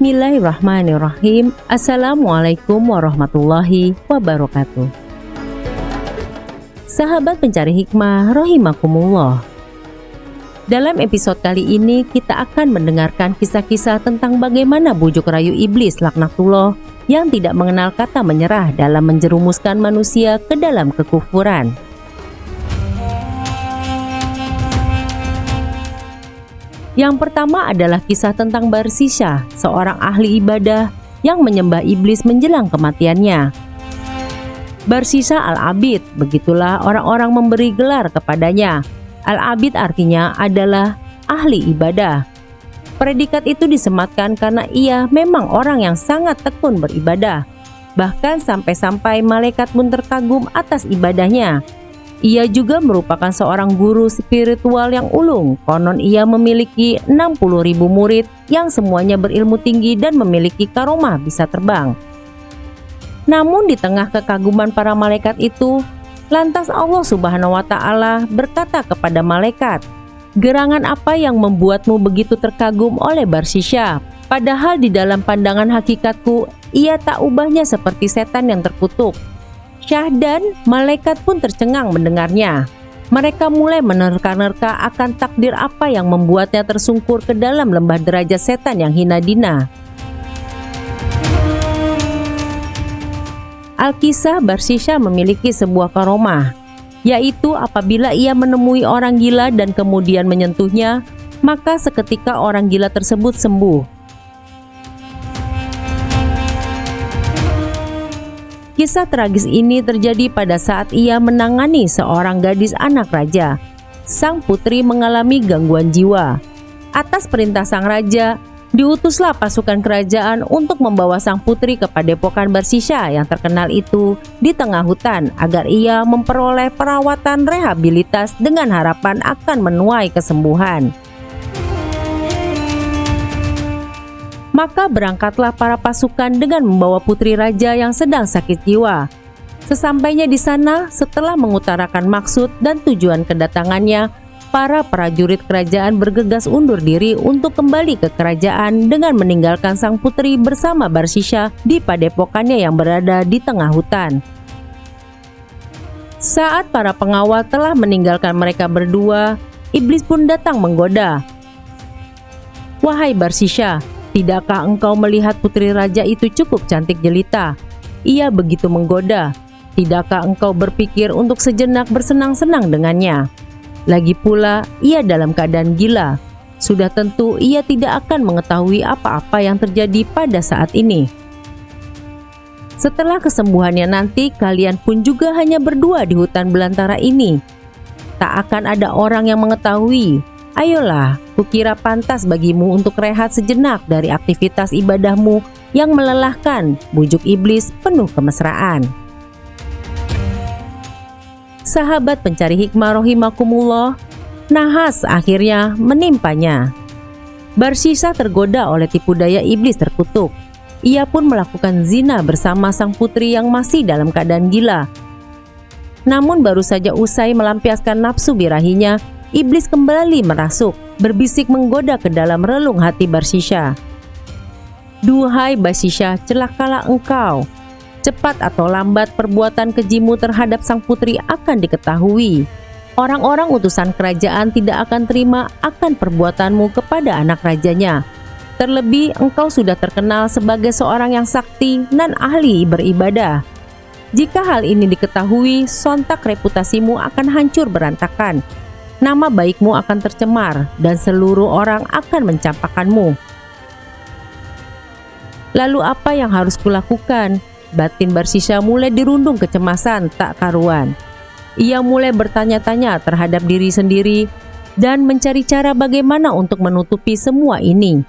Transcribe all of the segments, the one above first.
Bismillahirrahmanirrahim. Assalamualaikum warahmatullahi wabarakatuh. Sahabat pencari hikmah rahimakumullah. Dalam episode kali ini kita akan mendengarkan kisah-kisah tentang bagaimana bujuk rayu iblis laknatullah yang tidak mengenal kata menyerah dalam menjerumuskan manusia ke dalam kekufuran. Yang pertama adalah kisah tentang Barsisha, seorang ahli ibadah yang menyembah iblis menjelang kematiannya. Barsisha Al-Abid, begitulah orang-orang memberi gelar kepadanya. Al-Abid artinya adalah ahli ibadah. Predikat itu disematkan karena ia memang orang yang sangat tekun beribadah. Bahkan sampai-sampai malaikat pun terkagum atas ibadahnya. Ia juga merupakan seorang guru spiritual yang ulung. Konon ia memiliki 60.000 murid yang semuanya berilmu tinggi dan memiliki karomah bisa terbang. Namun di tengah kekaguman para malaikat itu, lantas Allah Subhanahu wa Ta'ala berkata kepada malaikat, "Gerangan apa yang membuatmu begitu terkagum oleh Barsisha? Padahal di dalam pandangan hakikatku, ia tak ubahnya seperti setan yang terkutuk." Syah dan malaikat pun tercengang mendengarnya. Mereka mulai menerka-nerka akan takdir apa yang membuatnya tersungkur ke dalam lembah derajat setan yang hina dina. Al-Kisah Barsisha memiliki sebuah karomah, yaitu apabila ia menemui orang gila dan kemudian menyentuhnya, maka seketika orang gila tersebut sembuh. Kisah tragis ini terjadi pada saat ia menangani seorang gadis anak raja. Sang putri mengalami gangguan jiwa. Atas perintah sang raja, diutuslah pasukan kerajaan untuk membawa sang putri ke padepokan Barsisha yang terkenal itu di tengah hutan agar ia memperoleh perawatan rehabilitas dengan harapan akan menuai kesembuhan. Maka berangkatlah para pasukan dengan membawa putri raja yang sedang sakit jiwa. Sesampainya di sana, setelah mengutarakan maksud dan tujuan kedatangannya, para prajurit kerajaan bergegas undur diri untuk kembali ke kerajaan dengan meninggalkan sang putri bersama Barsisha di padepokannya yang berada di tengah hutan. Saat para pengawal telah meninggalkan mereka berdua, iblis pun datang menggoda. "Wahai Barsisha, tidakkah engkau melihat putri raja itu cukup cantik jelita? Ia begitu menggoda. Tidakkah engkau berpikir untuk sejenak bersenang-senang dengannya? Lagi pula, ia dalam keadaan gila. Sudah tentu ia tidak akan mengetahui apa-apa yang terjadi pada saat ini. Setelah kesembuhannya nanti, kalian pun juga hanya berdua di hutan belantara ini. Tak akan ada orang yang mengetahui. Ayolah, kukira pantas bagimu untuk rehat sejenak dari aktivitas ibadahmu yang melelahkan," bujuk iblis penuh kemesraan. Sahabat pencari hikmah rahimakumullah, nahas akhirnya menimpanya. Barsisha tergoda oleh tipu daya iblis terkutuk. Ia pun melakukan zina bersama sang putri yang masih dalam keadaan gila. Namun baru saja usai melampiaskan nafsu birahinya, iblis kembali merasuk, berbisik menggoda ke dalam relung hati Barsisha. "Duhai Barsisha, celakalah engkau. Cepat atau lambat perbuatan kejimu terhadap sang putri akan diketahui. Orang-orang utusan kerajaan tidak akan terima akan perbuatanmu kepada anak rajanya. Terlebih engkau sudah terkenal sebagai seorang yang sakti dan ahli beribadah. Jika hal ini diketahui, sontak reputasimu akan hancur berantakan. Nama baikmu akan tercemar dan seluruh orang akan mencampakkanmu." Lalu apa yang harus kulakukan? Batin Barsisha mulai dirundung kecemasan tak karuan. Ia mulai bertanya-tanya terhadap diri sendiri dan mencari cara bagaimana untuk menutupi semua ini.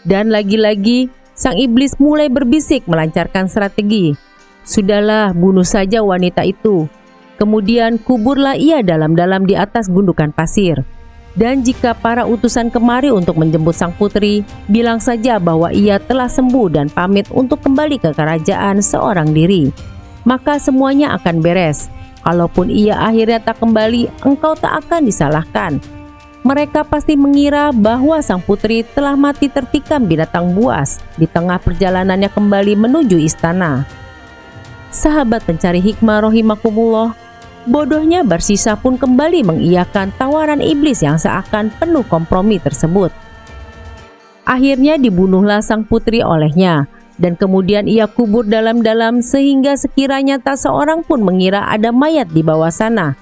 Dan lagi-lagi sang iblis mulai berbisik melancarkan strategi. "Sudahlah, bunuh saja wanita itu. Kemudian kuburlah ia dalam-dalam di atas gundukan pasir. Dan jika para utusan kemari untuk menjemput sang putri, bilang saja bahwa ia telah sembuh dan pamit untuk kembali ke kerajaan seorang diri. Maka semuanya akan beres. Kalaupun ia akhirnya tak kembali, engkau tak akan disalahkan. Mereka pasti mengira bahwa sang putri telah mati tertikam binatang buas di tengah perjalanannya kembali menuju istana. Sahabat pencari hikmah rahimakumullah, bodohnya Barsisa pun kembali mengiyakan tawaran iblis yang seakan penuh kompromi tersebut. Akhirnya dibunuhlah sang putri olehnya, dan kemudian ia kubur dalam-dalam sehingga sekiranya tak seorang pun mengira ada mayat di bawah sana.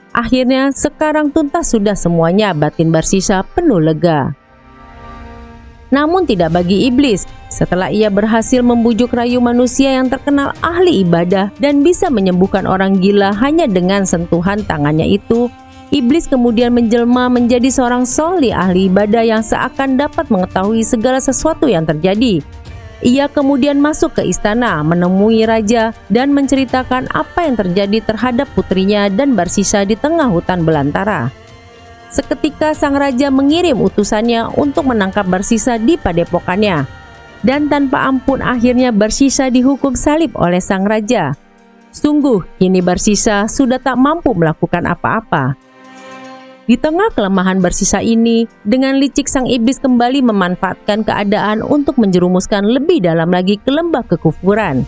Akhirnya sekarang tuntas sudah semuanya, batin Barsisa penuh lega. Namun tidak bagi iblis. Setelah ia berhasil membujuk rayu manusia yang terkenal ahli ibadah dan bisa menyembuhkan orang gila hanya dengan sentuhan tangannya itu, iblis kemudian menjelma menjadi seorang solih ahli ibadah yang seakan dapat mengetahui segala sesuatu yang terjadi. Ia kemudian masuk ke istana, menemui raja dan menceritakan apa yang terjadi terhadap putrinya dan Barsisa di tengah hutan belantara. Seketika sang raja mengirim utusannya untuk menangkap Barsisa di padepokannya. Dan tanpa ampun akhirnya Barsisa dihukum salib oleh sang raja. Sungguh kini Barsisa sudah tak mampu melakukan apa-apa. Di tengah kelemahan Barsisa ini, dengan licik sang iblis kembali memanfaatkan keadaan untuk menjerumuskan lebih dalam lagi ke lembah kekufuran.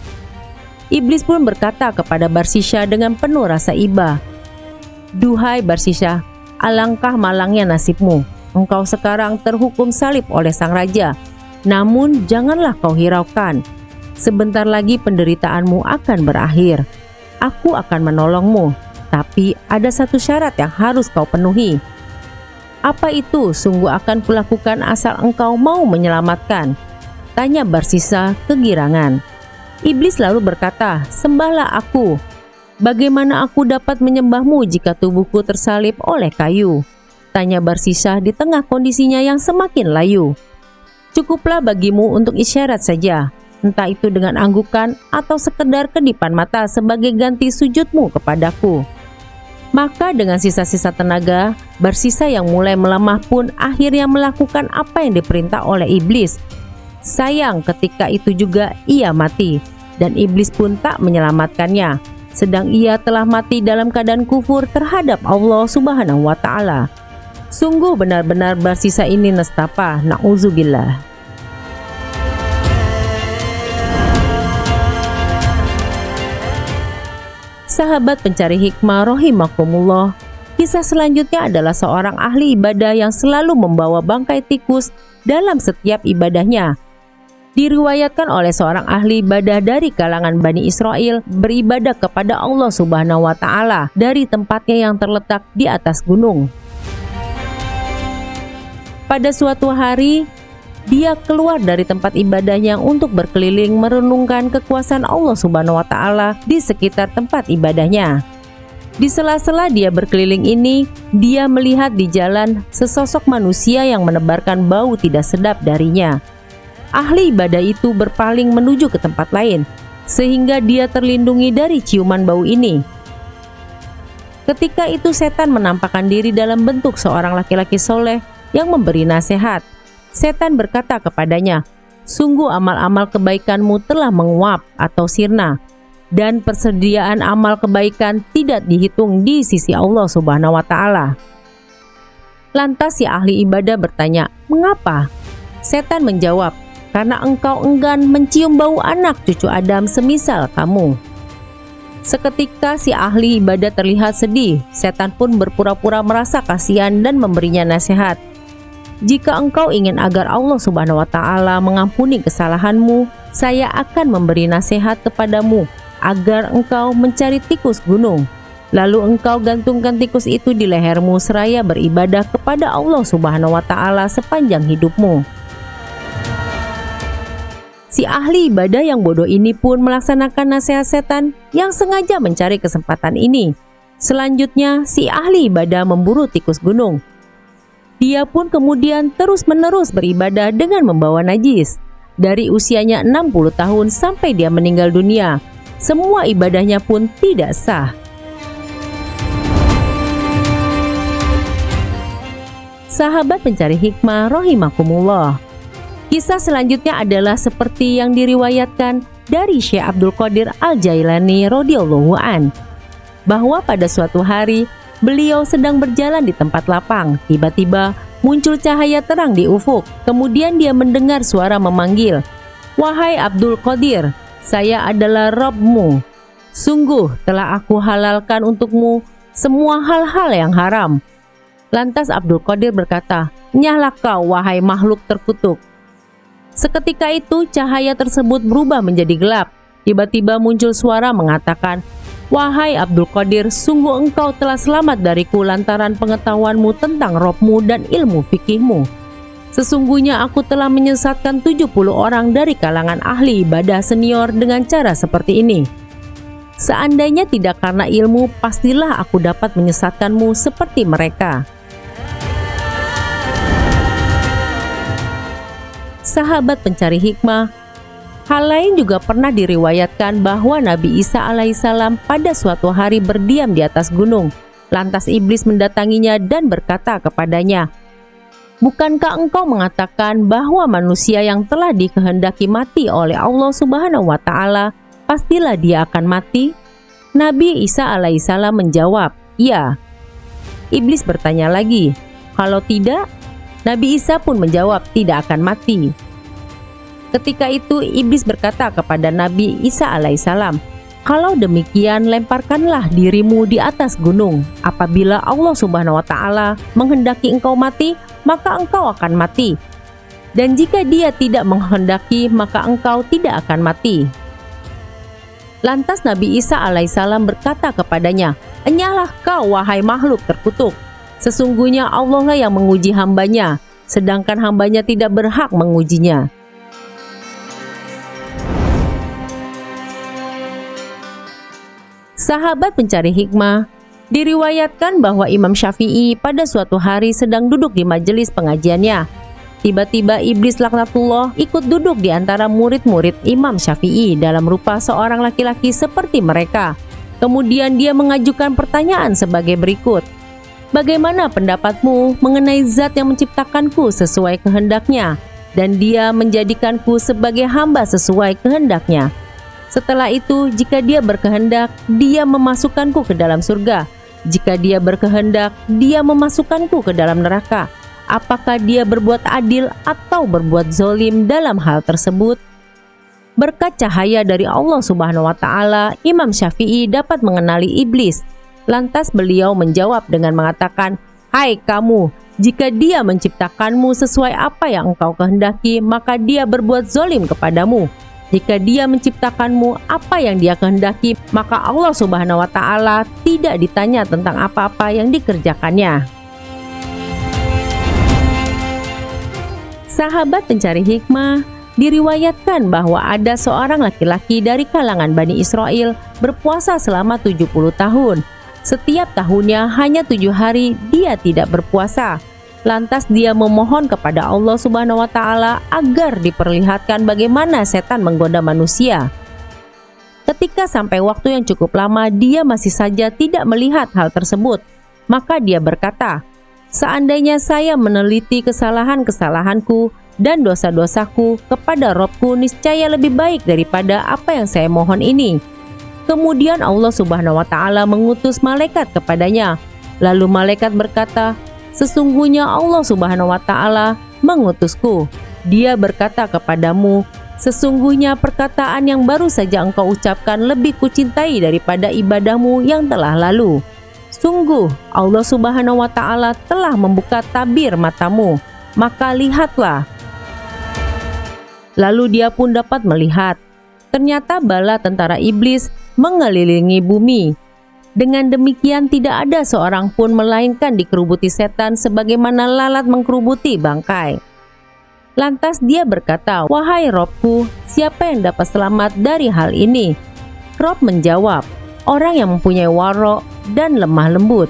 Iblis pun berkata kepada Barsisa dengan penuh rasa iba, "Duhai Barsisa, alangkah malangnya nasibmu. Engkau sekarang terhukum salib oleh sang raja. Namun janganlah kau hiraukan. Sebentar lagi penderitaanmu akan berakhir. Aku akan menolongmu. Tapi ada satu syarat yang harus kau penuhi." "Apa itu? Sungguh akan kulakukan asal engkau mau menyelamatkan," tanya Barsisa kegirangan. Iblis lalu berkata, "Sembahlah aku. Bagaimana aku dapat menyembahmu jika tubuhku tersalib oleh kayu?" tanya Barsisa di tengah kondisinya yang semakin layu. "Cukuplah bagimu untuk isyarat saja, entah itu dengan anggukan atau sekedar kedipan mata sebagai ganti sujudmu kepadaku." Maka dengan sisa-sisa tenaga, Barsisa yang mulai melemah pun akhirnya melakukan apa yang diperintah oleh iblis. Sayang ketika itu juga ia mati, dan iblis pun tak menyelamatkannya, sedang ia telah mati dalam keadaan kufur terhadap Allah Subhanahu wa Ta'ala. Sungguh benar-benar Barsisa ini nestapa, na'udzubillah. Sahabat pencari hikmah rahimakumullah, kisah selanjutnya adalah seorang ahli ibadah yang selalu membawa bangkai tikus dalam setiap ibadahnya. Diriwayatkan oleh seorang ahli ibadah dari kalangan Bani Israel beribadah kepada Allah Subhanahu wa Ta'ala dari tempatnya yang terletak di atas gunung. Pada suatu hari, dia keluar dari tempat ibadahnya untuk berkeliling merenungkan kekuasaan Allah Subhanahu wa Ta'ala di sekitar tempat ibadahnya. Di sela-sela dia berkeliling ini, dia melihat di jalan sesosok manusia yang menebarkan bau tidak sedap darinya. Ahli ibadah itu berpaling menuju ke tempat lain, sehingga dia terlindungi dari ciuman bau ini. Ketika itu setan menampakkan diri dalam bentuk seorang laki-laki soleh yang memberi nasihat. Setan berkata kepadanya, "Sungguh amal-amal kebaikanmu telah menguap atau sirna, dan persediaan amal kebaikan tidak dihitung di sisi Allah Subhanahu wa Ta'ala." Lantas si ahli ibadah bertanya, "Mengapa?" Setan menjawab, "Karena engkau enggan mencium bau anak cucu Adam semisal kamu." Seketika si ahli ibadah terlihat sedih. Setan pun berpura-pura merasa kasihan dan memberinya nasihat. "Jika engkau ingin agar Allah Subhanahu wa Ta'ala mengampuni kesalahanmu, saya akan memberi nasihat kepadamu agar engkau mencari tikus gunung. Lalu engkau gantungkan tikus itu di lehermu seraya beribadah kepada Allah Subhanahu wa Ta'ala sepanjang hidupmu." Si ahli ibadah yang bodoh ini pun melaksanakan nasihat setan yang sengaja mencari kesempatan ini. Selanjutnya, si ahli ibadah memburu tikus gunung. Dia pun kemudian terus-menerus beribadah dengan membawa najis. Dari usianya 60 tahun sampai dia meninggal dunia, semua ibadahnya pun tidak sah. Sahabat pencari hikmah rahimakumullah, kisah selanjutnya adalah seperti yang diriwayatkan dari Syekh Abdul Qadir Al-Jailani radhiyallahu an, bahwa pada suatu hari Beliau sedang berjalan di tempat lapang. Tiba-tiba muncul cahaya terang di ufuk. Kemudian dia mendengar suara memanggil, "Wahai Abdul Qadir, saya adalah Rabb-Mu. Sungguh telah aku halalkan untukmu semua hal-hal yang haram." Lantas Abdul Qadir berkata, "Nyahlah kau, wahai makhluk terkutuk." Seketika itu cahaya tersebut berubah menjadi gelap. Tiba-tiba muncul suara mengatakan, "Wahai Abdul Qadir, sungguh engkau telah selamat dariku lantaran pengetahuanmu tentang Rabb-Mu dan ilmu fikihmu. Sesungguhnya aku telah menyesatkan 70 orang dari kalangan ahli ibadah senior dengan cara seperti ini. Seandainya tidak karena ilmu, pastilah aku dapat menyesatkanmu seperti mereka." Sahabat pencari hikmah, hal lain juga pernah diriwayatkan bahwa Nabi Isa alaihissalam pada suatu hari berdiam di atas gunung. Lantas iblis mendatanginya dan berkata kepadanya, "Bukankah engkau mengatakan bahwa manusia yang telah dikehendaki mati oleh Allah Subhanahu wa Ta'ala, pastilah dia akan mati?" Nabi Isa alaihissalam menjawab, "Iya." Iblis bertanya lagi, "Kalau tidak?" Nabi Isa pun menjawab, "Tidak akan mati." Ketika itu iblis berkata kepada Nabi Isa alaihissalam, "Kalau demikian lemparkanlah dirimu di atas gunung. Apabila Allah Subhanahu wa Ta'ala menghendaki engkau mati, maka engkau akan mati. Dan jika dia tidak menghendaki, maka engkau tidak akan mati." Lantas Nabi Isa alaihissalam berkata kepadanya, "Enyahlah kau, wahai makhluk terkutuk. Sesungguhnya Allah lah yang menguji hambanya, sedangkan hambanya tidak berhak mengujinya." Sahabat pencari hikmah, diriwayatkan bahwa Imam Syafi'i pada suatu hari sedang duduk di majelis pengajiannya. Tiba-tiba iblis laknatullah ikut duduk di antara murid-murid Imam Syafi'i dalam rupa seorang laki-laki seperti mereka. Kemudian dia mengajukan pertanyaan sebagai berikut, "Bagaimana pendapatmu mengenai zat yang menciptakanku sesuai kehendaknya, dan dia menjadikanku sebagai hamba sesuai kehendaknya? Setelah itu, jika dia berkehendak, dia memasukkanku ke dalam surga. Jika dia berkehendak, dia memasukkanku ke dalam neraka. Apakah dia berbuat adil atau berbuat zolim dalam hal tersebut?" Berkat cahaya dari Allah Subhanahu wa Ta'ala, Imam Syafi'i dapat mengenali iblis. Lantas beliau menjawab dengan mengatakan, "Hai kamu, jika dia menciptakanmu sesuai apa yang engkau kehendaki, maka dia berbuat zolim kepadamu. Jika dia menciptakanmu apa yang dia kehendaki, maka Allah Subhanahu wa Ta'ala tidak ditanya tentang apa-apa yang dikerjakannya." Sahabat pencari hikmah, diriwayatkan bahwa ada seorang laki-laki dari kalangan Bani Israel berpuasa selama 70 tahun. Setiap tahunnya hanya 7 hari dia tidak berpuasa. Lantas dia memohon kepada Allah Subhanahu wa Ta'ala agar diperlihatkan bagaimana setan menggoda manusia. Ketika sampai waktu yang cukup lama dia masih saja tidak melihat hal tersebut, maka dia berkata, "Seandainya saya meneliti kesalahan-kesalahanku dan dosa-dosaku kepada Robku, niscaya lebih baik daripada apa yang saya mohon ini." Kemudian Allah Subhanahu wa Ta'ala mengutus malaikat kepadanya. Lalu malaikat berkata, "Sesungguhnya Allah Subhanahu wa Ta'ala mengutusku. Dia berkata kepadamu, sesungguhnya perkataan yang baru saja engkau ucapkan lebih kucintai daripada ibadahmu yang telah lalu. Sungguh Allah Subhanahu wa Ta'ala telah membuka tabir matamu, maka lihatlah." Lalu dia pun dapat melihat. Ternyata bala tentara iblis mengelilingi bumi. Dengan demikian tidak ada seorang pun melainkan dikerubuti setan sebagaimana lalat mengkerubuti bangkai. Lantas dia berkata, "Wahai Robku, siapa yang dapat selamat dari hal ini?" Rob menjawab, "Orang yang mempunyai warok dan lemah lembut."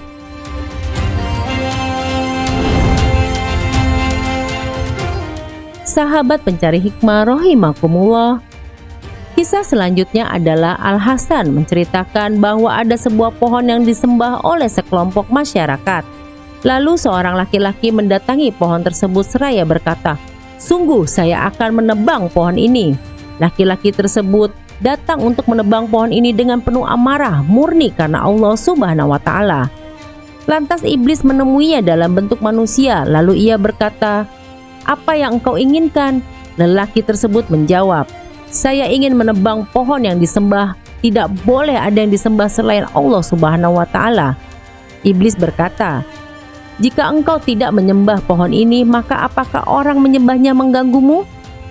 Sahabat pencari hikmah rahimakumullah, kisah selanjutnya adalah Al-Hasan menceritakan bahwa ada sebuah pohon yang disembah oleh sekelompok masyarakat. Lalu seorang laki-laki mendatangi pohon tersebut seraya berkata, "Sungguh saya akan menebang pohon ini." Laki-laki tersebut datang untuk menebang pohon ini dengan penuh amarah murni karena Allah Subhanahu wa Ta'ala. Lantas iblis menemuinya dalam bentuk manusia, lalu ia berkata, "Apa yang engkau inginkan?" Lelaki tersebut menjawab, "Saya ingin menebang pohon yang disembah. Tidak boleh ada yang disembah selain Allah Subhanahu wa Ta'ala." Iblis berkata, "Jika engkau tidak menyembah pohon ini, maka apakah orang menyembahnya mengganggumu?"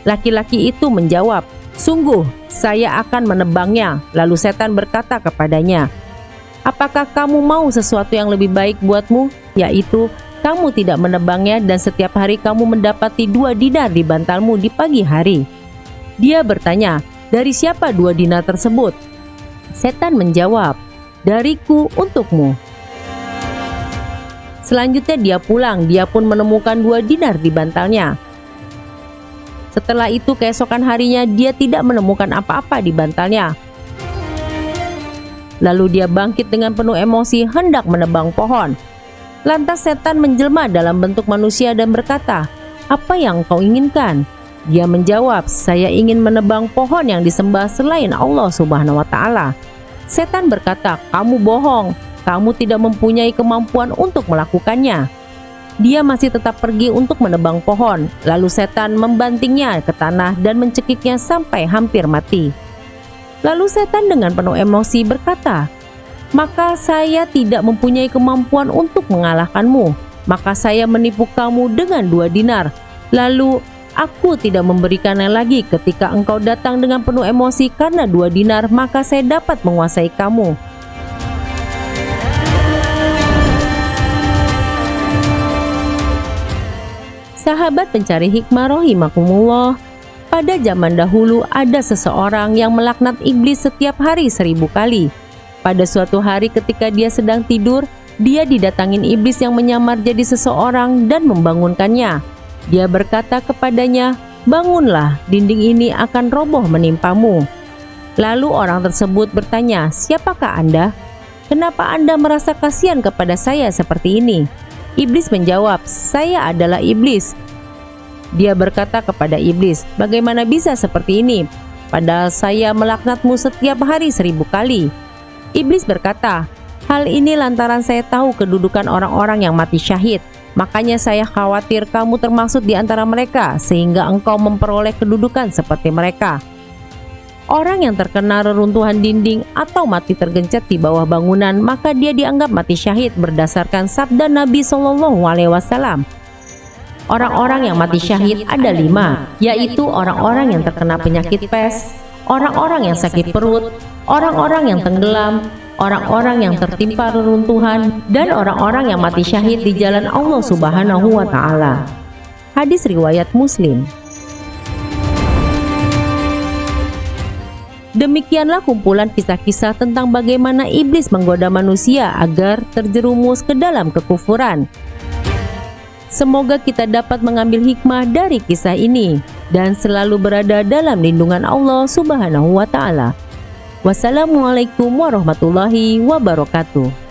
Laki-laki itu menjawab, "Sungguh, saya akan menebangnya." Lalu setan berkata kepadanya, "Apakah kamu mau sesuatu yang lebih baik buatmu, yaitu kamu tidak menebangnya dan setiap hari kamu mendapati 2 dinar di bantalmu di pagi hari?" Dia bertanya, "Dari siapa 2 dinar tersebut?" Setan menjawab, "Dariku untukmu." Selanjutnya dia pulang, dia pun menemukan 2 dinar di bantalnya. Setelah itu keesokan harinya dia tidak menemukan apa-apa di bantalnya. Lalu dia bangkit dengan penuh emosi hendak menebang pohon. Lantas setan menjelma dalam bentuk manusia dan berkata, "Apa yang kau inginkan?" Dia menjawab, "Saya ingin menebang pohon yang disembah selain Allah Subhanahu wa Ta'ala." Setan berkata, "Kamu bohong, kamu tidak mempunyai kemampuan untuk melakukannya." Dia masih tetap pergi untuk menebang pohon. Lalu setan membantingnya ke tanah dan mencekiknya sampai hampir mati. Lalu setan dengan penuh emosi berkata, "Maka saya tidak mempunyai kemampuan untuk mengalahkanmu. Maka saya menipu kamu dengan 2 dinar. Lalu aku tidak memberikannya lagi ketika engkau datang dengan penuh emosi karena 2 dinar, maka saya dapat menguasai kamu." Sahabat pencari hikmah rahimakumullah, pada zaman dahulu ada seseorang yang melaknat iblis setiap hari 1000 kali. Pada suatu hari ketika dia sedang tidur, dia didatangin iblis yang menyamar jadi seseorang dan membangunkannya. Dia berkata kepadanya, "Bangunlah, dinding ini akan roboh menimpamu." Lalu orang tersebut bertanya, "Siapakah Anda? Kenapa Anda merasa kasihan kepada saya seperti ini?" Iblis menjawab, "Saya adalah iblis." Dia berkata kepada iblis, "Bagaimana bisa seperti ini? Padahal saya melaknatmu setiap hari 1000 kali." Iblis berkata, "Hal ini lantaran saya tahu kedudukan orang-orang yang mati syahid. Makanya saya khawatir kamu termasuk di antara mereka, sehingga engkau memperoleh kedudukan seperti mereka." Orang yang terkena reruntuhan dinding atau mati tergencet di bawah bangunan, maka dia dianggap mati syahid berdasarkan sabda Nabi SAW. Orang-orang yang mati syahid ada 5, yaitu orang-orang yang terkena penyakit pes, orang-orang yang sakit perut, orang-orang yang tenggelam, orang-orang yang tertimpa reruntuhan, dan orang-orang yang mati syahid di jalan Allah Subhanahu wa Ta'ala. Hadis riwayat Muslim. Demikianlah kumpulan kisah-kisah tentang bagaimana iblis menggoda manusia agar terjerumus ke dalam kekufuran. Semoga kita dapat mengambil hikmah dari kisah ini dan selalu berada dalam lindungan Allah Subhanahu wa Ta'ala. Wassalamualaikum warahmatullahi wabarakatuh.